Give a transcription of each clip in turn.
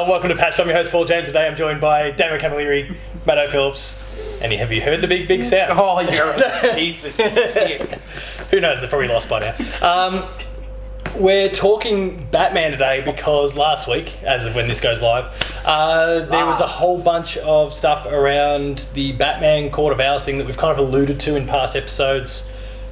Hello and welcome to Patch. I'm your host Paul James. Today I'm joined by Damo Camilleri, Matt Phillips, and have you heard the big sound? Oh, you're a piece of shit. Who knows? They're probably lost by now. We're talking Batman today because last week, as of when this goes live, there was a whole bunch of stuff around the Batman Court of Owls thing that we've kind of alluded to in past episodes.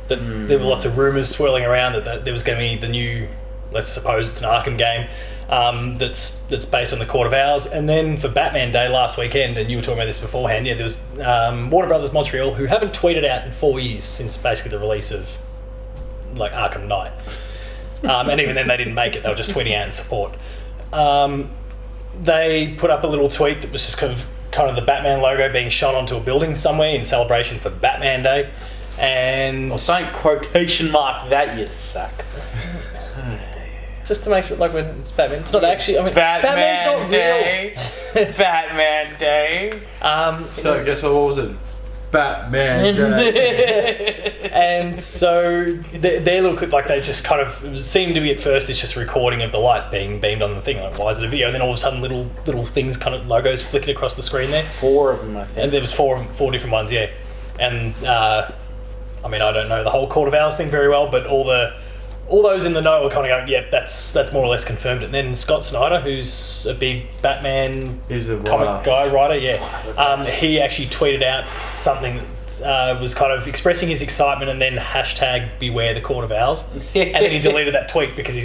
That there were lots of rumours swirling around that there was going to be the new, let's suppose it's an Arkham game, that's based on the Court of Owls. And then for Batman Day last weekend, and you were talking about this beforehand, there was Warner Brothers Montreal, who haven't tweeted out in 4 years since basically the release of like Arkham Knight. And even then they didn't make it, they were just tweeting out in support. They put up a little tweet that was just kind of the Batman logo being shot onto a building somewhere in celebration for Batman Day. And don't quotation mark that, you suck. Just to make sure, like, when it's Batman, it's not actually. I mean, Batman's not Day. real. Batman Day. So guess what was it? Batman Day. And so their little clip, like, they just kind of seemed to be at first it's just a recording of the light being beamed on the thing. Like, why is it a video? And then all of a sudden, little things, kind of logos flickered across the screen there. 4 of them, I think. And there was four different ones, yeah. And I mean, I don't know the whole Court of Owls thing very well, but all those in the know are kind of going, yep, that's more or less confirmed. And then Scott Snyder, who's a big Batman comic writer, yeah, he actually tweeted out something that was kind of expressing his excitement, and then hashtag beware the Court of Owls. And then he deleted that tweet because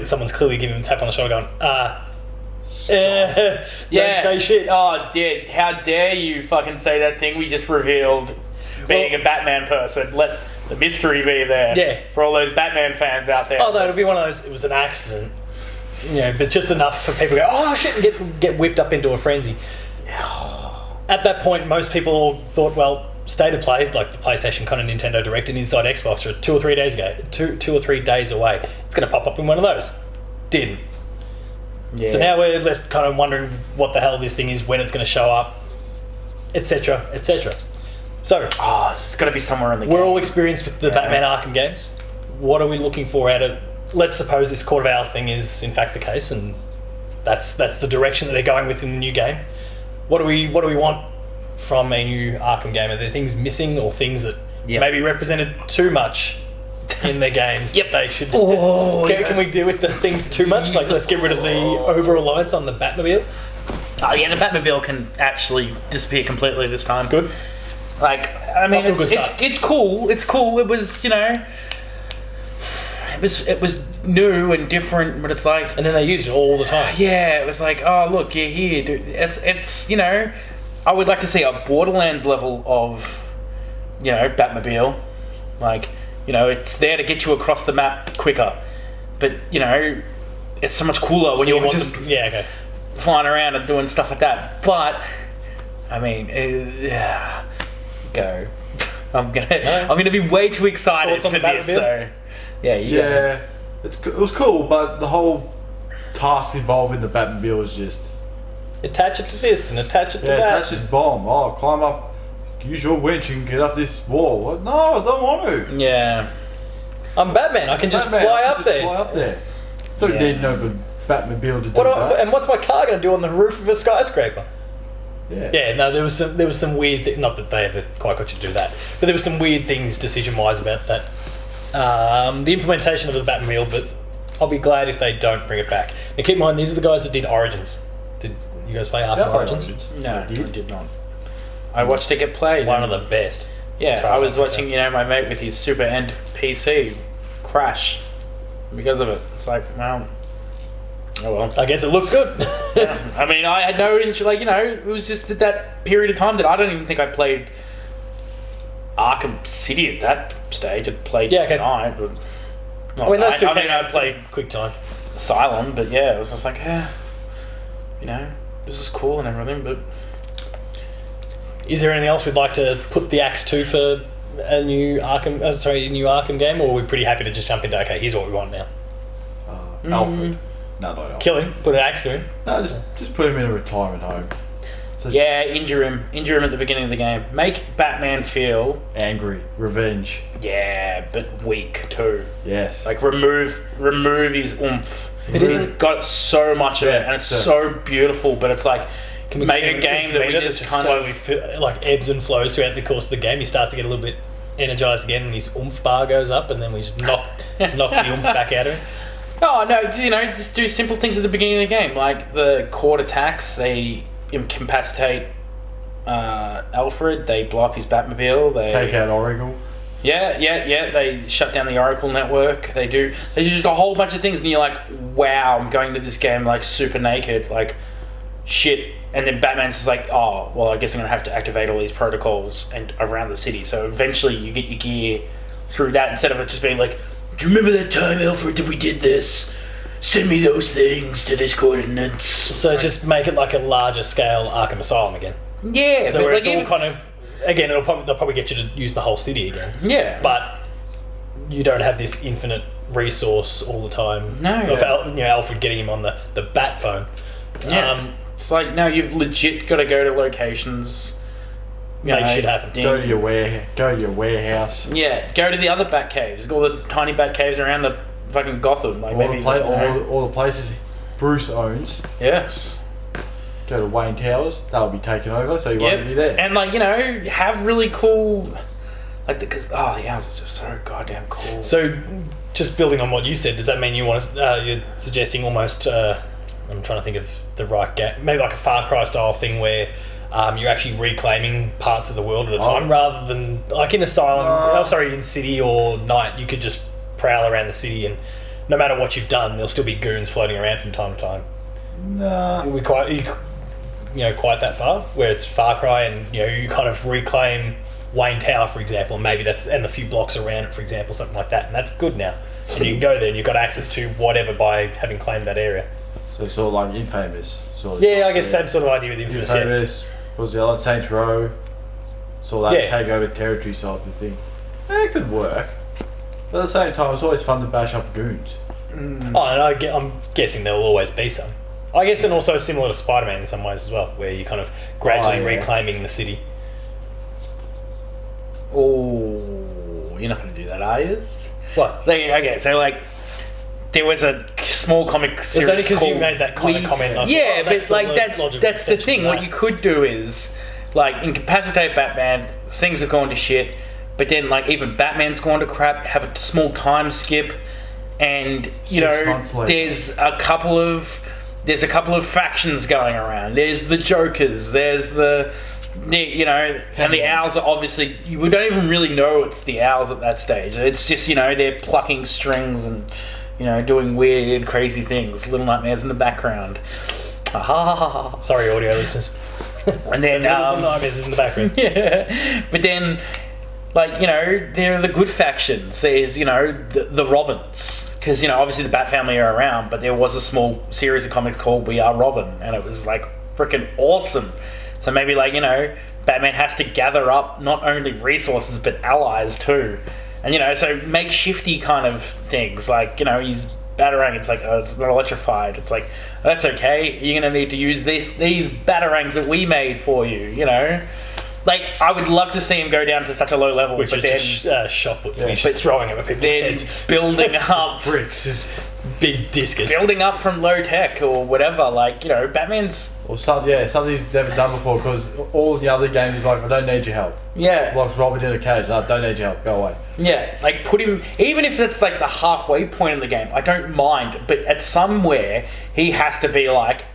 someone's clearly giving him a tap on the shoulder going, don't say shit. Oh, dude, how dare you fucking say that thing we just revealed, being a Batman person. Let the mystery be there. Yeah. For all those Batman fans out there. Oh no, it'll be one of those. It was an accident, but just enough for people to go, oh shit, and get whipped up into a frenzy. At that point, most people thought, well, State of Play, like the PlayStation kind of Nintendo Direct and Inside Xbox, are 2 or 3 days ago, two or 3 days away. It's going to pop up in one of those. Didn't. Yeah. So now we're left kind of wondering what the hell this thing is, when it's going to show up, etc., etc. So, it's got to be somewhere in the game. We're all experienced with the Batman Arkham games. What are we looking for out of... Let's suppose this Court of Owls thing is in fact the case, and that's the direction that they're going with in the new game. What do we want from a new Arkham game? Are there things missing or things that maybe represented too much in their games that they should... Can we deal with the things too much? Like, let's get rid of the over-reliance on the Batmobile? Oh yeah, the Batmobile can actually disappear completely this time. Good. Like, I mean, it's cool. It's cool. It was, it was new and different, but it's like... And then they used it all the time. Yeah, it was like, oh, look, you're here, dude. It's I would like to see a Borderlands level of, Batmobile. Like, it's there to get you across the map quicker. But, it's so much cooler when you're just flying around and doing stuff like that. But, I mean, go. I'm gonna be way too excited for this. So, it was cool, but the whole task involving the Batmobile was just attach it to this and attach it to that. Attach this bomb. Oh, climb up. Use your winch and get up this wall. What? No, I don't want to. Yeah. I'm Batman. I can just fly up there. Don't need no Batmobile to do that. And what's my car going to do on the roof of a skyscraper? Yeah. Yeah, no, there was some weird not that they ever quite got you to do that, but there was some weird things decision-wise about that. The implementation of the Batmobile, but I'll be glad if they don't bring it back. Now keep in mind, these are the guys that did Origins. Did you guys play Arkham Origins? No, I did not. I watched it get played. One of the best. Yeah, I was watching, my mate with his super end PC crash because of it. It's like, well... Oh well. I guess it looks good. I mean, I had no interest, it was just at that period of time that I don't even think I played Arkham City at that stage. I played Night, but I mean, those two I played quick time. Asylum, but yeah, it was just like, this is cool and everything, but... Is there anything else we'd like to put the axe to for a new Arkham game, or are we pretty happy to just jump into, okay, here's what we want now? Alfred. No, not Alfred. Kill him, put an axe to him. No, just put him in a retirement home. So injure him at the beginning of the game. Make Batman feel... angry. Revenge. Yeah, but weak too. Yes. Like, remove his oomph. It It's isn't. got so much of it, Yeah, and it's so- so beautiful. But it's like, Can we make get a game that we just kind slowly of like ebbs and flows throughout the course of the game. He starts to get a little bit energized again, and his oomph bar goes up, and then we just knock the oomph back out of him. Oh no, just do simple things at the beginning of the game, like the cord attacks. They incapacitate Alfred. They blow up his Batmobile. They Take out Oracle. Yeah. They shut down the Oracle network. They do just a whole bunch of things, and you're like, wow, I'm going to this game like super naked, like shit. And then Batman's just like, oh, well, I guess I'm gonna have to activate all these protocols and around the city. So eventually, you get your gear through that instead of it just being like, do you remember that time, Alfred, that we did this? Send me those things to this coordinates. So just make it like a larger scale Arkham Asylum again. Yeah, So but where like it's all kind of, again, they'll probably get you to use the whole city again. yeah, But you don't have this infinite resource all the time. No. Of Alfred getting him on the bat phone. yeah. It's like, no, you've legit got to go to locations. Make shit happen. Yeah. Go to your warehouse. Yeah, go to the other bat caves. All the tiny bat caves around the fucking Gotham. Like maybe All the places Bruce owns. yes. Go to Wayne Towers. That'll be taken over, so you won't be there. And like, have really cool, like, because the owls are just so goddamn cool. So, just building on what you said, does that mean you're suggesting almost? I'm trying to think of the right game, maybe like a Far Cry style thing where you're actually reclaiming parts of the world at a time, rather than like in in City or Night, you could just prowl around the city, and no matter what you've done, there'll still be goons floating around from time to time. Nah. Are we quite that far where it's Far Cry, and you kind of reclaim Wayne Tower, for example, and maybe and the few blocks around it, for example, something like that, and that's good now, and you can go there and you've got access to whatever by having claimed that area. So it's sort of like Infamous. Yeah, I guess same sort of idea with Infamous. Yeah. Infamous. What was the other? Saints Row. Sort of that Yeah. take over territory side of thing. It could work. But at the same time, it's always fun to bash up goons. Oh, and I'm guessing there'll always be some. I guess, and also similar to Spider-Man in some ways as well, where you're kind of gradually reclaiming the city. Oh, you're not going to do that, are you? What? Okay, so like, there was a small comic series. It was only because you called made that kind of comment. I thought, Yeah, but the like logical that's the extension thing. of What that. you could do is like incapacitate Batman. Things have gone to shit, but then like even Batman's gone to crap. Have a small time skip, and 6 months later. there's a couple of factions going around. There's the Jokers. There's and the owls are obviously, we don't even really know it's the owls at that stage. It's just, they're plucking strings and, doing weird, crazy things. Little Nightmares in the background. Sorry, audio listeners. And then, Little Nightmares is in the background. yeah. But then, like, there are the good factions. There's, the Robins. Because, obviously the Bat family are around, but there was a small series of comics called We Are Robin, and it was, like, freaking awesome. So maybe, like, Batman has to gather up not only resources, but allies, too. And, so makeshifty kind of things. Like, he's Batarang, it's like, oh, it's not electrified. It's like, that's okay. You're going to need to use these Batarangs that we made for you, Like, I would love to see him go down to such a low level, Which but is then just shot puts, and he's just throwing them at people's then heads. building up Bricks is Big discus. building up from low tech or whatever. Like, Batman's or something he's never done before, because all the other games he's like, I don't need your help. yeah. Locks Robin in a cage. I don't need your help. Go away. Yeah, like put him, even if it's like the halfway point in the game, I don't mind, but at somewhere he has to be like,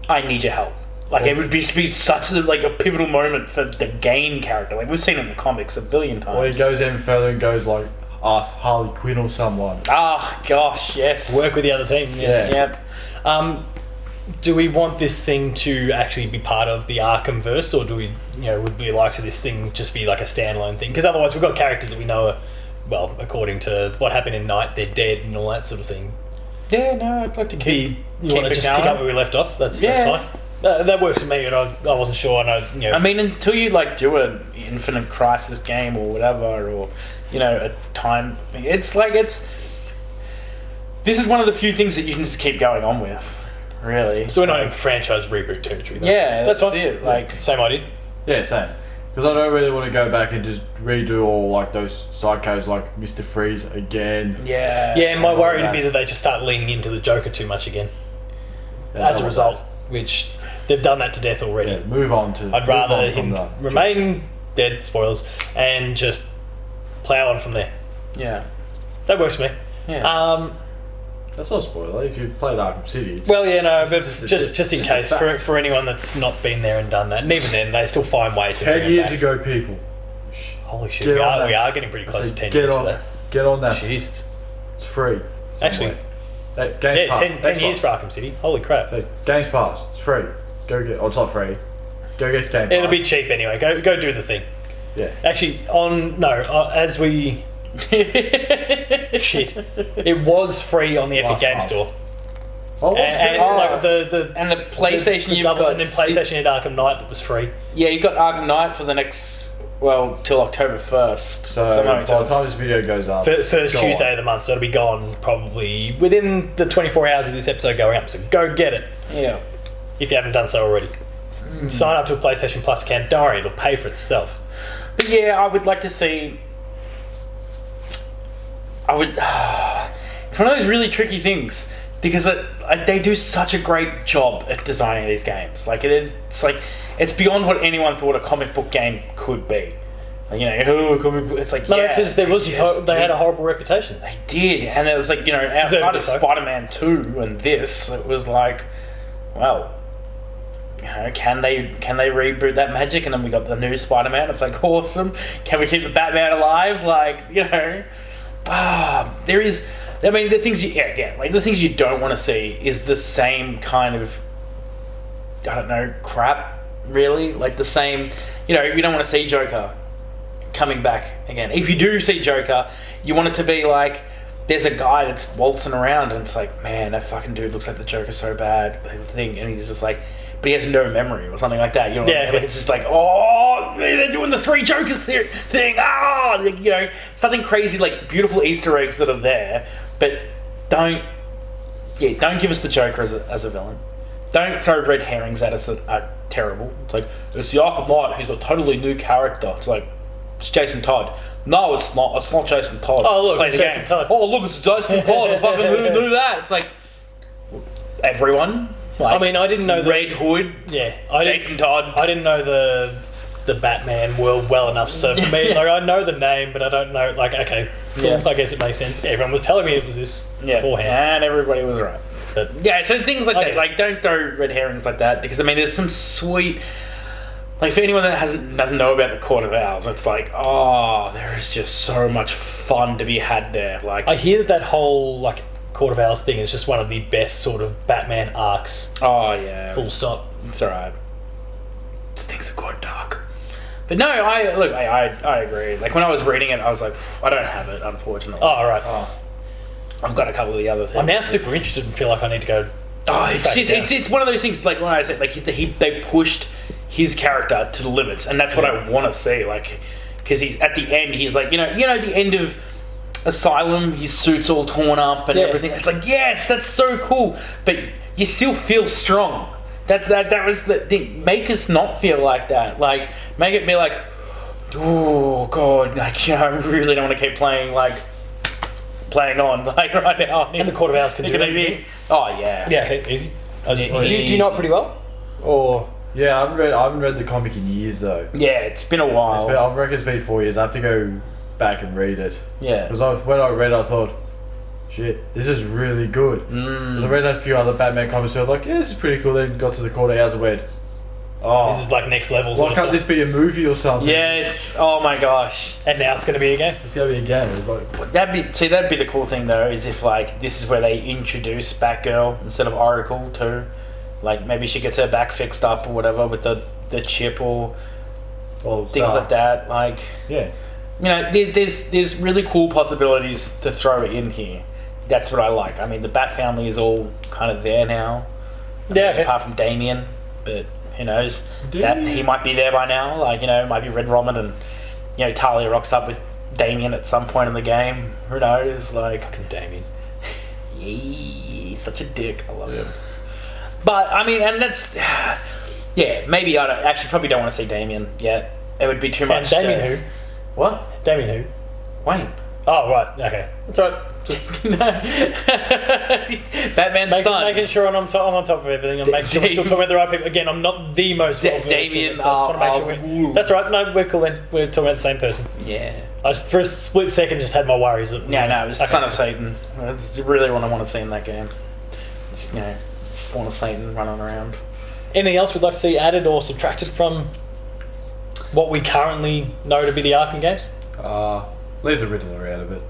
I need your help. Like, it would be such a pivotal moment for the game character. Like, we've seen it in the comics a billion times. Or he goes even further and goes like, ask Harley Quinn or someone. Ah, gosh, yes. Work with the other team. Yeah. Yep. Do we want this thing to actually be part of the Arkham verse, or do we, would we like to this thing just be like a standalone thing? Because otherwise, we've got characters that we know are, well, according to what happened in Night, they're dead and all that sort of thing. Yeah, no, I'd like to keep You want to it just going. pick up where we left off? That's Yeah. fine. That works for me, but I wasn't sure. I mean, until you do an Infinite Crisis game or whatever, or a time, this is one of the few things that you can just keep going on with, really. So we're not in franchise reboot territory. Yeah, that's fine. it. Like, Same idea. Yeah, same. Because I don't really want to go back and just redo all like those side characters like Mr. Freeze again. Yeah. Yeah, my worry would be that they just start leaning into the Joker too much again. As a result, which they've done that to death already. Yeah, move on to. I'd rather him remain dead, spoilers, and just plow on from there. Yeah. That works for me. Yeah. That's not a spoiler. If you played Arkham City. Well, yeah, no, but just in case, for anyone that's not been there and done that, and even then, they still find ways to bring 10 it years back. ago, people. Holy shit, we are getting pretty close to 10 years for that. Get on that. Jesus. It's free. Actually, That Games Pass. 10 years for Arkham City. Holy crap. Games Pass. It's free. Go get. Oh, it's not free. Go get Games Pass. It'll be cheap anyway. Go do the thing. Yeah. Actually, as we... Shit. It was free on the Epic Last Game month. Store. Oh, And like the PlayStation the you've double, got. and then PlayStation had Arkham Knight that was free. Yeah, you got Arkham Knight for the next, till October 1st. So by the time this video goes up, First Tuesday of the month, so it'll be gone probably within the 24 hours of this episode going up. So go get it Yeah. if you haven't done so already. Sign up to a PlayStation Plus account. Don't worry, it'll pay for itself. But yeah, I would like to see. It's one of those really tricky things because they do such a great job at designing these games. Like it's beyond what anyone thought a comic book game could be. Like, comic book. It's like No, because there was they had a horrible reputation. They did, and it was like outside of Spider-Man 2 and this, it was like, well, can they reboot that magic? And then we got the new Spider-Man. It's like awesome. Can we keep the Batman alive? Like there is. I mean, the things the things you don't want to see is the same kind of, I don't know, crap. Really, like the same. You don't want to see Joker coming back again. If you do see Joker, you want it to be like there's a guy that's waltzing around and it's like, man, that fucking dude looks like the Joker so bad. And he's just like, but he has no memory or something like that. You know what I mean? Like, it's just like, oh, they're doing the three Jokers thing. Something crazy, like beautiful Easter eggs that are there, but don't give us the Joker as a villain. Don't throw red herrings at us that are terrible. It's like, it's the Arkham Knight. He's a totally new character. It's like, it's Jason Todd. No, it's not. It's not Jason Todd. Oh, look, it's Jason Todd. Oh, look, it's Jason Todd. Fucking who knew that? It's like, everyone. Like, I mean, I didn't know Red Hood. Yeah, Jason Todd. I didn't know the Batman world well enough, so for me, like, I know the name, but I don't know. Like, okay, cool. Yeah. I guess it makes sense. Everyone was telling me it was this beforehand, and everybody was right. but Yeah, so things like that, Okay. like don't throw red herrings like that because I mean, there's some sweet. Like for anyone that doesn't know about the Court of Owls, it's like, oh, there is just so much fun to be had there. Like I hear that whole like Court of Owls thing is just one of the best sort of Batman arcs. oh yeah, Full stop. it's alright. Things are going dark. But no, I agree. Like when I was reading it, I was like, I don't have it, unfortunately. Oh, all right. I've got a couple of the other things. I'm now super interested and feel like I need to go. Oh, it's track it just down. it's one of those things. Like when I said, like they pushed his character to the limits, and that's what I want to see. Like, because he's at the end, he's like, the end of Asylum, his suit's all torn up and everything. It's like, yes, that's so cool, but you still feel strong. That was the thing. Make us not feel like that. Like, make it be like, oh god, like I really don't want to keep playing on like right now. And the Court of Owls can do anything. Oh yeah. Yeah, okay, easy. Yeah, Do you know it pretty well? Or Yeah, I haven't read the comic in years though. Yeah, it's been a while. I reckon it's been 4 years. I have to go back and read it. Yeah. Because when I read it, I thought, shit, this is really good. Because I read a few other Batman comics, so I was like, yeah, this is pretty cool. Then got to the Court of Owls and went, oh, this is like next level why sort of can't stuff. this be a movie or something? Yes. Oh my gosh. And now it's going to be a game. It's gonna be a game. It's like, That'd be the cool thing though, is if like this is where they introduce Batgirl instead of Oracle too. Like maybe she gets her back fixed up or whatever with the chip or things like that. Like yeah. there's really cool possibilities to throw in here. That's what I like. I mean, the Bat family is all kind of there now. Yeah, okay. Apart from Damien, but who knows? That Damien. he might be there by now. Like it might be Red Robin, and Talia rocks up with Damien at some point in the game. Who knows? Like Fucking Damien. he's such a dick. I love him. But I mean, and that's maybe I don't actually probably don't want to see Damien yet. it would be too much. And Damien who? What? Damien who? Wayne. Oh, right. Okay. That's all right. Batman's son. Making sure I'm on top of everything. I'm making sure we're still talking about the right people. Again, I'm not the most well-versed in Damien it, so I just want to make sure that's right. No, we're cool then. We're talking about the same person. Yeah. I just, for a split second, just had my worries. Yeah, no, it was Son of Satan. That's really what I want to see in that game. Just, Spawn of Satan running around. Anything else we'd like to see added or subtracted from what we currently know to be the Arkham games? Leave the Riddler out of it.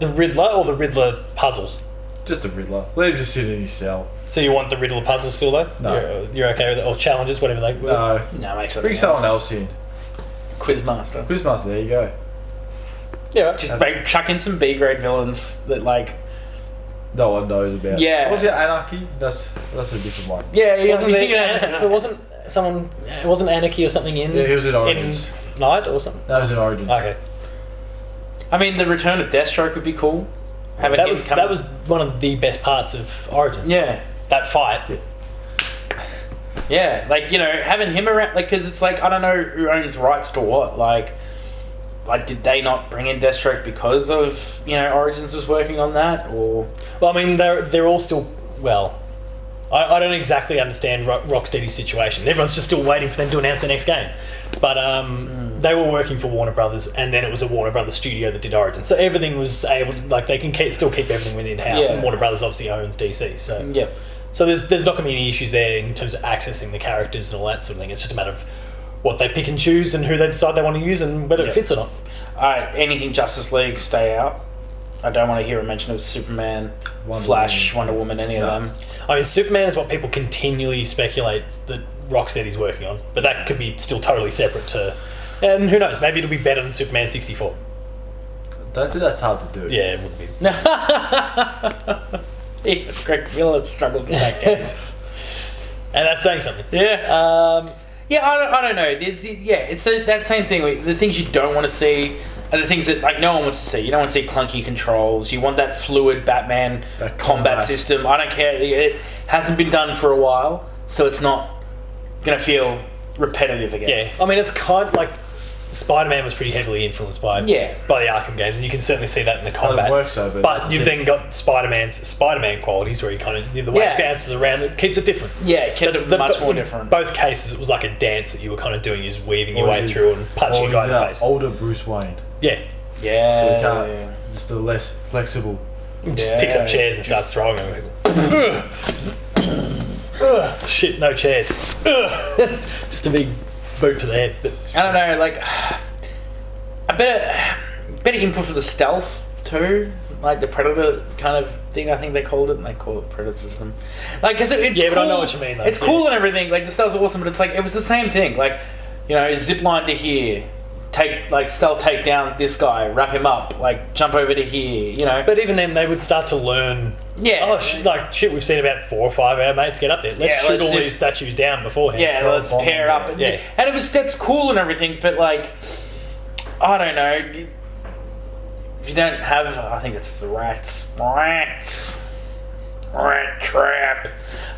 The Riddler or the Riddler puzzles? Just the Riddler. Let him just sit in his cell. So you want the Riddler puzzles still though? No. You're okay with it? Or challenges, whatever they were? No. Make Bring someone else in. Quizmaster. Quizmaster, there you go. Yeah, right. Just chuck in some B grade villains that no one knows about. Yeah. Was it Anarchy? That's a different one. Yeah, It wasn't Anarchy or something in. Yeah, he was in Origins. In Night or something. That was in Origins. Okay. I mean, the return of Deathstroke would be cool. That was one of the best parts of Origins. Yeah. That fight. Yeah, having him around, because it's I don't know who owns rights to what. Did they not bring in Deathstroke because of Origins was working on that, or? Well, I mean, they're all still I don't exactly understand Rocksteady's situation. Everyone's just still waiting for them to announce the next game, but they were working for Warner Brothers, and then it was a Warner Brothers studio that did Origins, so everything was able to, they can still keep everything within house, and Warner Brothers obviously owns DC, so yeah. So there's not going to be any issues there in terms of accessing the characters and all that sort of thing. It's just a matter of what they pick and choose and who they decide they want to use and whether it fits or not. Anything Justice League, stay out. I don't want to hear a mention of Superman, Flash, Wonder Woman, any of them. I mean, Superman is what people continually speculate that Rocksteady's working on, but that could be still totally separate to... And who knows, maybe it'll be better than Superman 64. Don't think that's hard to do. Yeah, it would be. Greg Miller struggled with that game. And that's saying something. Yeah. I don't know. It's that same thing. The things you don't want to see are the things that no one wants to see. You don't want to see clunky controls. You want that fluid Batman combat system. I don't care. It hasn't been done for a while, so it's not going to feel repetitive again. Yeah. I mean, it's kind of like Spider-Man was pretty heavily influenced by the Arkham games, and you can certainly see that in the combat. But you've then got Spider-Man qualities where you kind of the way it bounces around, it keeps it different. Yeah, it kept it much more different. In both cases, it was like a dance that you were kind of doing, just weaving your way through and punching a guy in the face. Older Bruce Wayne. Yeah. Yeah. So you can't, just the less flexible. Just picks up chairs and starts throwing them at people. Shit, no chairs. Just a big boot to the head. But I don't know, a better input for the stealth too, the Predator kind of thing. I think they called it, and they call it Predator system. Because it's cool. But I know what you mean. Though. It's cool and everything. The stealth's awesome, but it's it was the same thing. Zip line to here, stealth take down this guy, wrap him up, jump over to here. But even then, they would start to learn. Yeah. Oh, shit! We've seen about 4 or 5 of our mates get up there. Let's shoot all these statues down beforehand. Yeah, let's pair up. And that's cool and everything, but I don't know. If you don't have, I think it's the rats, rat trap.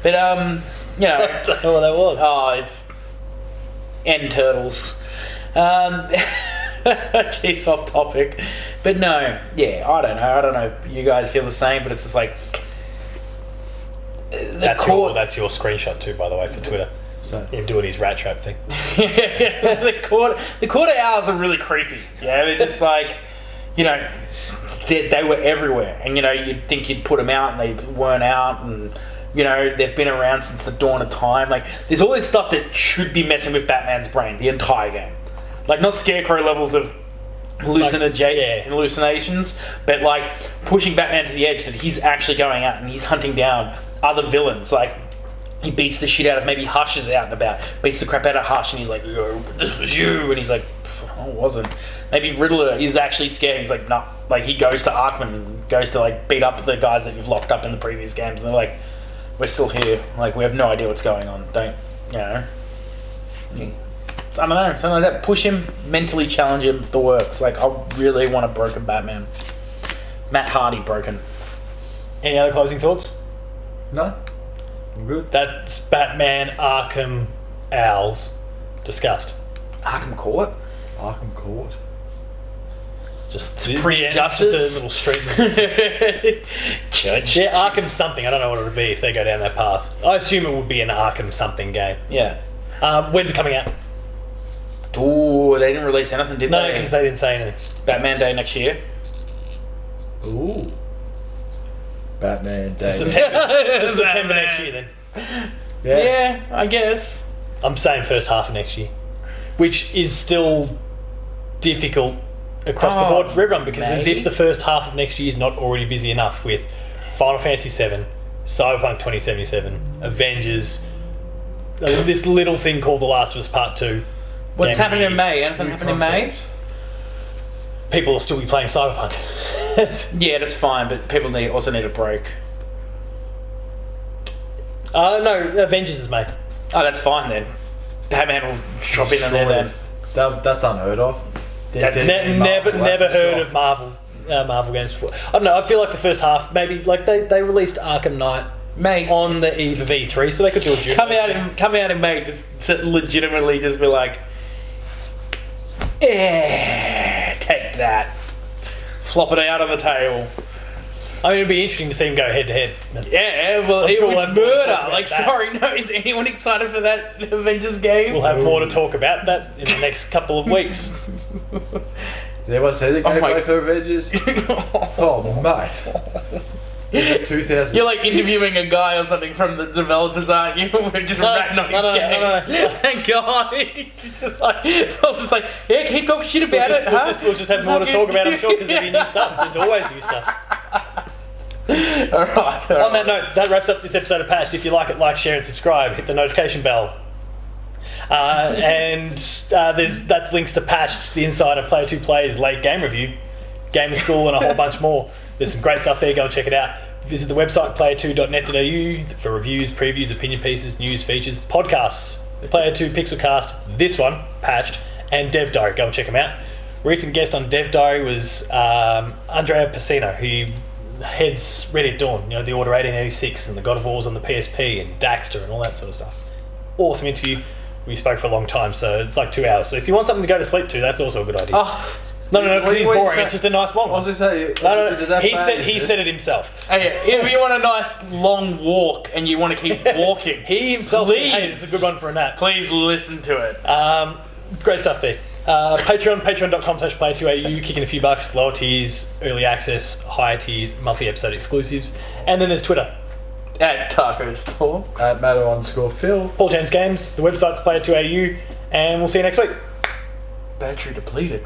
But I don't know what that was. Oh, it's end turtles. Jeez, off topic, but no, I don't know if you guys feel the same, but it's just that's your screenshot too, by the way, for Twitter. So him doing his rat trap thing. the quarter owls are really creepy. Yeah, they're just they were everywhere, and you'd think you'd put them out and they weren't out, and they've been around since the dawn of time. There's all this stuff that should be messing with Batman's brain the entire game. Not Scarecrow levels of hallucinations, but pushing Batman to the edge that he's actually going out and he's hunting down other villains. He beats the shit out of maybe Hush is out and about, beats the crap out of Hush, and he's like, "Yo, this was you," and he's like, "I wasn't." Maybe Riddler is actually scared. He's like, "Nah." He goes to Arkham and goes to beat up the guys that you've locked up in the previous games, and they're like, "We're still here. We have no idea what's going on. Don't I don't know, something like that. Push him, mentally challenge him, the works. I really want a broken Batman. Matt Hardy broken. Any other closing thoughts? No? I'm good. That's Batman Arkham Owls discussed. Arkham Court. Arkham Court. Just Pre-justice. Just a little street. Judge. Yeah, Arkham something. I don't know what it would be if they go down that path. I assume it would be an Arkham something game. Yeah. When's it coming out? Ooh, they didn't release anything, did No, they? because they didn't say anything. Batman Day next year. Ooh. Batman Day. September next year then. Yeah, I guess. I'm saying first half of next year, which is still difficult across the board for everyone because as maybe. if the first half of next year is not already busy enough with Final Fantasy VII, Cyberpunk 2077, Avengers, this little thing called The Last of Us Part 2. What's Game happening of in the Year. May? Anything happening in May? People will still be playing Cyberpunk. Yeah, that's fine, but people also need a break. No, Avengers is May. Oh, that's fine then. Batman will drop in there then. That's unheard of. Never heard of Marvel games before. I don't know. I feel like the first half, maybe like they released Arkham Knight May on the eve of E3, so they could do a June. come out in May to legitimately just be like, take that, flop it out on the table. I mean, it'd be interesting to see him go head to head. Yeah, well, I'm it sure would we'll have more to murder. talk about Like, that. sorry, no, is anyone excited for that Avengers game? We'll have more to talk about that in the next couple of weeks. Did anyone say the Oh my- gameplay for Avengers? Oh, mate. 2000. You're like interviewing a guy or something from the developers, aren't you? We're just ratting on his game. No. Thank God. It's just like, I was just like, yeah, keep talking shit about it, huh? We'll just have more to talk about, I'm sure, because there'll be new stuff. There's always new stuff. Alright. On that note, that wraps up this episode of Patched. If you like it, like, share, and subscribe. Hit the notification bell. That's links to Patched, the Insider, Player 2 Plays, Late Game Review, Gamer School, and a whole bunch more. There's some great stuff there. Go and check it out. Visit the website player2.net.au for reviews, previews, opinion pieces, news, features, podcasts. Player 2 Pixelcast, this one, Patched, and Dev Diary. Go and check them out. Recent guest on Dev Diary was Andrea Pacino, who heads Ready at Dawn, the Order 1886 and the God of Wars on the PSP and Daxter and all that sort of stuff. Awesome interview. We spoke for a long time, so it's like 2 hours. So if you want something to go to sleep to, that's also a good idea. Oh. No, because he's What do you boring. say? It's just a nice long I one. was going to say, No. He said it himself. Hey, if you want a nice long walk and you want to keep walking, He himself said, Please. hey, it's a good one for a nap. please listen to it. Great stuff there. Patreon.com/player2au, kicking a few bucks, lower tiers, early access, higher tiers, monthly episode exclusives. And then there's Twitter. At Taco's Talks. At Matter_Phil. Paul James Games, the website's player2au, and we'll see you next week. Battery depleted.